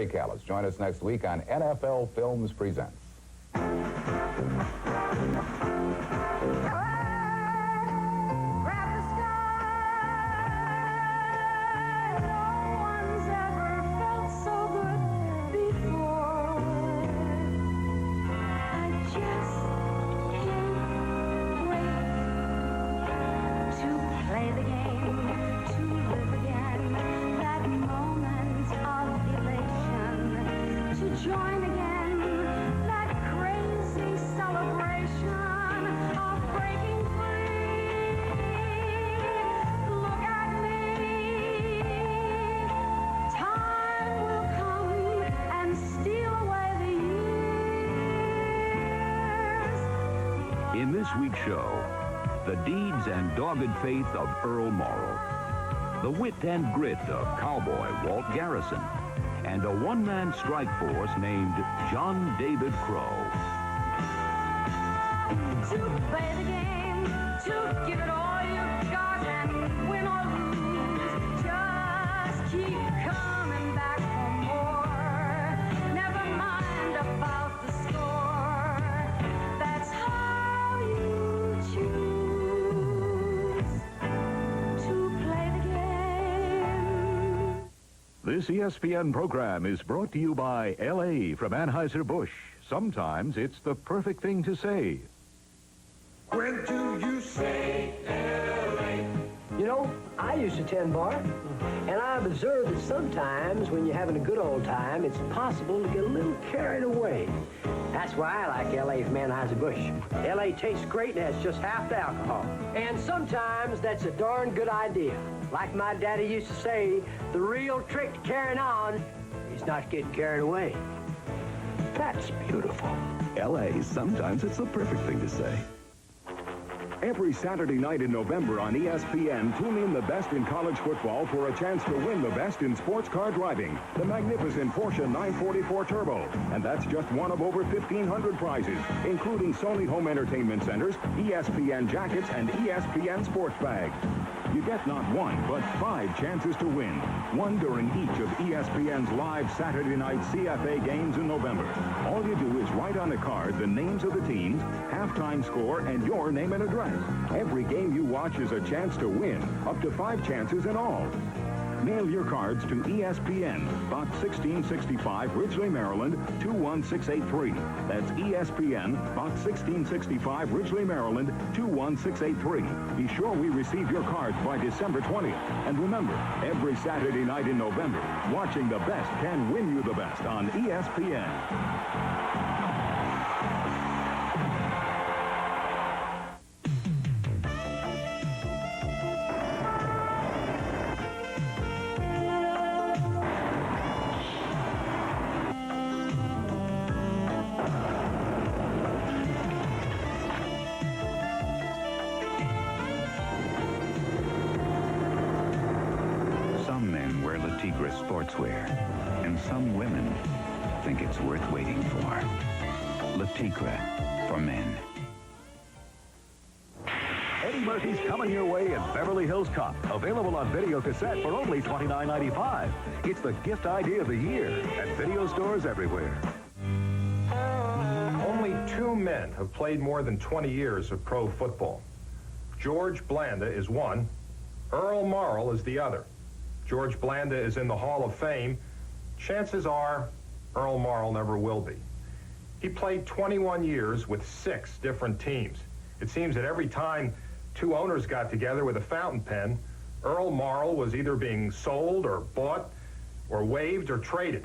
Callis. Join us next week on NFL Films Presents. Join again that crazy celebration of breaking free. Look at me. Time will come and steal away the years. In this week's show, the deeds and dogged faith of Earl Morrell, the wit and grit of cowboy Walt Garrison, and a one-man strike force named John David Crow. To play the game, to give it all you've got and win or lose. Just keep coming back for more. Never mind about the score. That's how you choose to play the game. This ESPN program is brought to you by L.A. from Anheuser-Busch. Sometimes it's the perfect thing to say. When do you say L.A.? You know, I used to tend bar, and I've observed that sometimes when you're having a good old time, it's possible to get a little carried away. That's why I like L.A. from Anheuser-Busch. L.A. tastes great and has just half the alcohol. And sometimes that's a darn good idea. Like my daddy used to say, the real trick to carrying on is not getting carried away. That's beautiful. L.A., sometimes it's the perfect thing to say. Every Saturday night in November on ESPN, tune in the best in college football for a chance to win the best in sports car driving, the magnificent Porsche 944 Turbo. And that's just one of over 1,500 prizes, including Sony Home Entertainment Centers, ESPN jackets, and ESPN sports bags. You get not one, but 5 chances to win. One during each of ESPN's live Saturday night CFA games in November. All you do is write on a card the names of the teams, halftime score, and your name and address. Every game you watch is a chance to win, up to 5 chances in all. Mail your cards to ESPN, Box 1665, Ridgely, Maryland, 21683. That's ESPN, Box 1665, Ridgely, Maryland, 21683. Be sure we receive your cards by December 20th. And remember, every Saturday night in November, watching the best can win you the best on ESPN. Some men wear Le Tigre sportswear, and some women think it's worth waiting for. Le Tigre for men. Eddie Murphy's coming your way in Beverly Hills Cop. Available on video cassette for only $29.95. It's the gift idea of the year at video stores everywhere. Only 2 men have played more than 20 years of pro football. George Blanda is one. Earl Morrell is the other. George Blanda is in the Hall of Fame. Chances are Earl Morrell never will be. He played 21 years with 6 different teams. It seems that every time 2 owners got together with a fountain pen, Earl Morrell was either being sold or bought or waived or traded.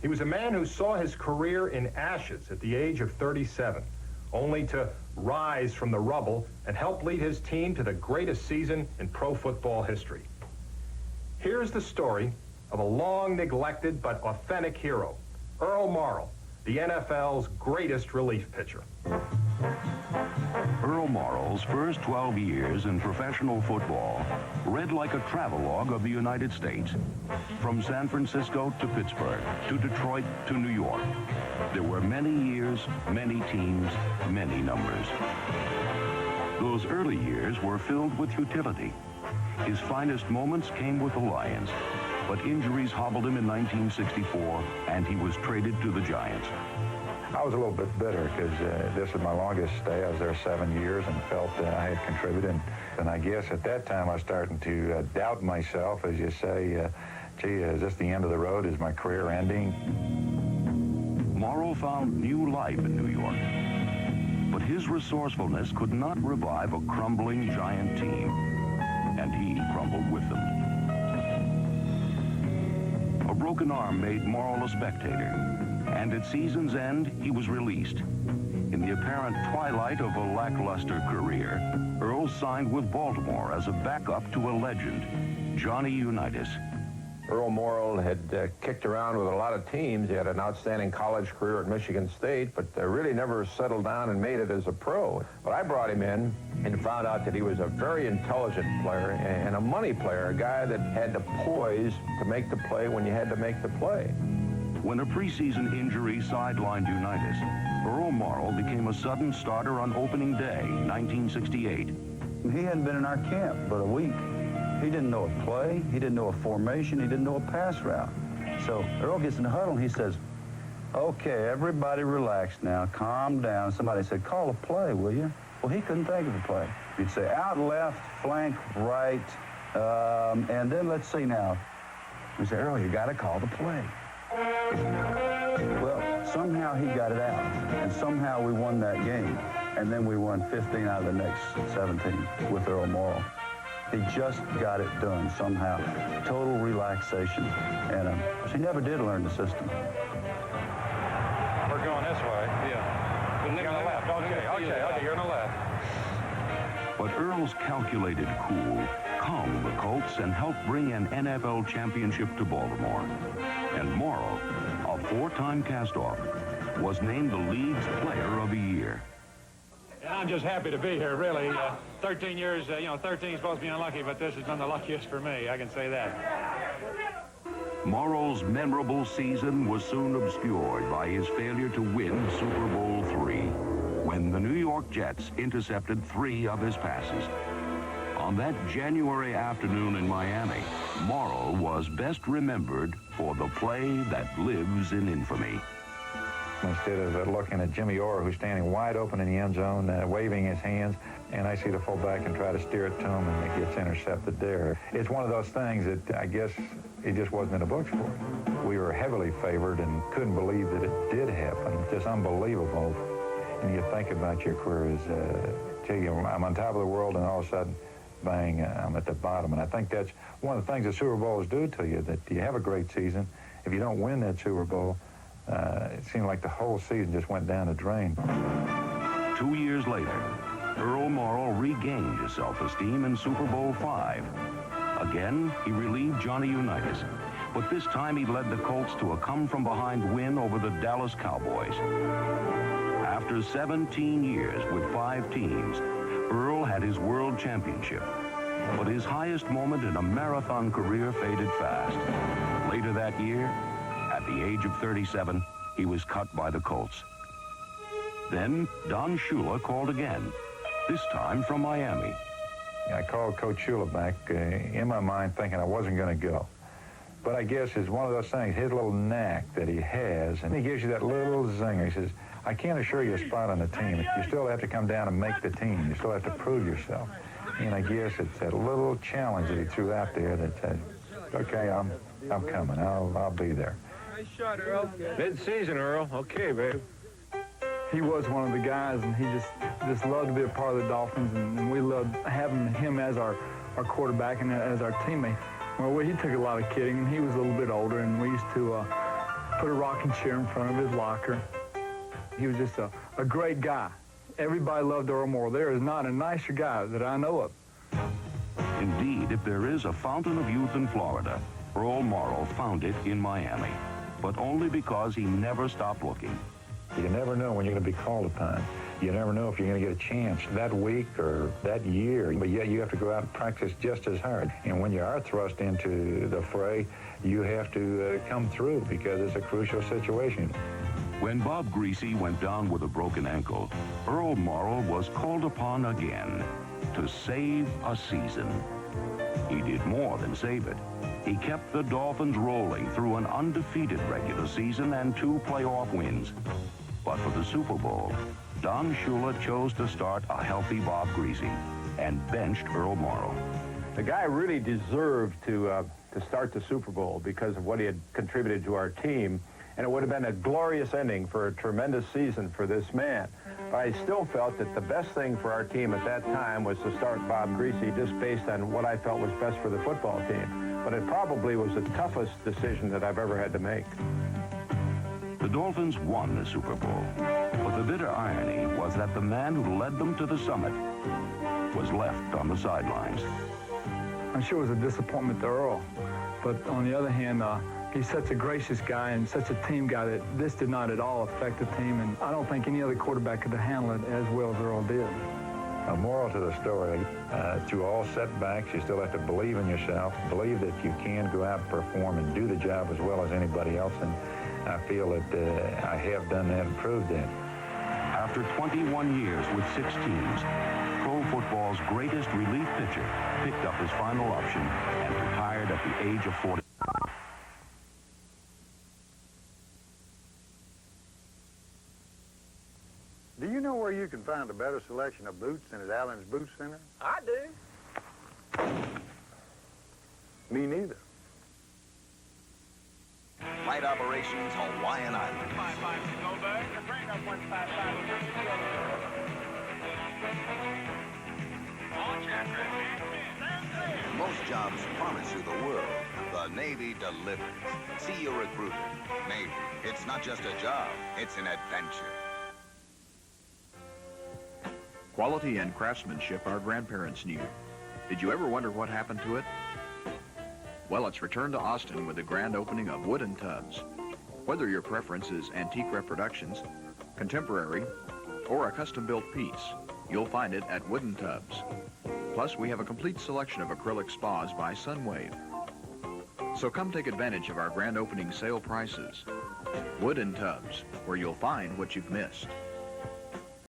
He was a man who saw his career in ashes at the age of 37, only to rise from the rubble and help lead his team to the greatest season in pro football history. Here's the story of a long-neglected but authentic hero, Earl Morrell, the NFL's greatest relief pitcher. Earl Morrell's first 12 years in professional football read like a travelogue of the United States. From San Francisco to Pittsburgh, to Detroit to New York. There were many years, many teams, many numbers. Those early years were filled with utility. His finest moments came with the Lions. But injuries hobbled him in 1964, and he was traded to the Giants. I was a little bit bitter because this was my longest stay. I was there 7 years and felt that I had contributed. And I guess at that time I was starting to doubt myself, as you say, gee, is this the end of the road? Is my career ending? Morrell found new life in New York. But his resourcefulness could not revive a crumbling Giant team, and he crumbled with them. A broken arm made Morrell a spectator, and at season's end, he was released. In the apparent twilight of a lackluster career, Earl signed with Baltimore as a backup to a legend, Johnny Unitas. Earl Morrell had kicked around with a lot of teams. He had an outstanding college career at Michigan State, but really never settled down and made it as a pro. But I brought him in and found out that he was a very intelligent player and a money player, a guy that had the poise to make the play when you had to make the play. When a preseason injury sidelined Unitas, Earl Morrell became a sudden starter on opening day, 1968. He hadn't been in our camp but a week. He didn't know a play, he didn't know a formation, he didn't know a pass route. So Earl gets in the huddle and he says, okay, everybody relax now, calm down. Somebody said, call a play, will you? Well, he couldn't think of a play. He'd say out left, flank right, and then let's see now. We said, Earl, you got to call the play. Well, somehow he got it out, and somehow we won that game. And then we won 15 out of the next 17 with Earl Morrell. He just got it done somehow. Total relaxation. And she never did learn the system. We're going this way. Yeah. You're on the left. Okay, you're on the left. But Earl's calculated cool calmed the Colts and helped bring an NFL championship to Baltimore. And Morrell, a four-time cast-off, was named the league's Player of the Year. And I'm just happy to be here, really. 13 years, 13 is supposed to be unlucky, but this has been the luckiest for me, I can say that. Morrell's memorable season was soon obscured by his failure to win Super Bowl III, when the New York Jets intercepted 3 of his passes. On that January afternoon in Miami, Morrell was best remembered for the play that lives in infamy. Instead of looking at Jimmy Orr, who's standing wide open in the end zone, waving his hands, and I see the fullback and try to steer it to him, and it gets intercepted there. It's one of those things that I guess it just wasn't in the books for us. We were heavily favored and couldn't believe that it did happen. Just unbelievable. And you think about your career as, I'm on top of the world, and all of a sudden, bang, I'm at the bottom. And I think that's one of the things the Super Bowls do to you, that you have a great season. If you don't win that Super Bowl, it seemed like the whole season just went down the drain. 2 years later, Earl Morrell regained his self-esteem in Super Bowl V. Again, he relieved Johnny Unitas, but this time he led the Colts to a come-from-behind win over the Dallas Cowboys. After 17 years with 5 teams, Earl had his world championship, but his highest moment in a marathon career faded fast. Later that year, at the age of 37, he was cut by the Colts. Then Don Shula called again, this time from Miami. I called Coach Shula back in my mind thinking I wasn't going to go. But I guess it's one of those things, his little knack that he has, and he gives you that little zinger. He says, I can't assure you a spot on the team. You still have to come down and make the team. You still have to prove yourself. And I guess it's that little challenge that he threw out there that said, okay, I'm coming. I'll be there. Nice shot, Earl. Mid-season, Earl. Okay, babe. He was one of the guys, and he just loved to be a part of the Dolphins, and we loved having him as our quarterback and as our teammate. Well, he took a lot of kidding, and he was a little bit older, and we used to put a rocking chair in front of his locker. He was just a great guy. Everybody loved Earl Morrell. There is not a nicer guy that I know of. Indeed, if there is a fountain of youth in Florida, Earl Morrell found it in Miami, but only because he never stopped looking. You never know when you're going to be called upon. You never know if you're going to get a chance that week or that year. But yet you have to go out and practice just as hard. And when you are thrust into the fray, you have to come through because it's a crucial situation. When Bob Greasy went down with a broken ankle, Earl Morrell was called upon again to save a season. He did more than save it. He kept the Dolphins rolling through an undefeated regular season and 2 playoff wins. But for the Super Bowl, Don Shula chose to start a healthy Bob Greasy and benched Earl Morrell. The guy really deserved to start the Super Bowl because of what he had contributed to our team, and it would have been a glorious ending for a tremendous season for this man. But I still felt that the best thing for our team at that time was to start Bob Greasy just based on what I felt was best for the football team. But it probably was the toughest decision that I've ever had to make. The Dolphins won the Super Bowl, but the bitter irony was that the man who led them to the summit was left on the sidelines. I'm sure it was a disappointment to Earl, but on the other hand, he's such a gracious guy and such a team guy that this did not at all affect the team, and I don't think any other quarterback could have handled it as well as Earl did. A moral to the story, through all setbacks, you still have to believe in yourself, believe that you can go out and perform and do the job as well as anybody else, and I feel that I have done that and proved that. After 21 years with 6 teams, pro football's greatest relief pitcher picked up his final option and retired at the age of 40. Do you know where you can find a better selection of boots than at Allen's Boot Center? I do. Me neither. Flight operations, Hawaiian Islands. 556 Goldberg, bring up 155. Most jobs promise you the world. The Navy delivers. See your recruiter. Navy, it's not just a job, it's an adventure. Quality and craftsmanship our grandparents knew. Did you ever wonder what happened to it? Well, it's returned to Austin with the grand opening of Wooden Tubs. Whether your preference is antique reproductions, contemporary, or a custom-built piece, you'll find it at Wooden Tubs. Plus, we have a complete selection of acrylic spas by Sunwave. So come take advantage of our grand opening sale prices. Wooden Tubs, where you'll find what you've missed.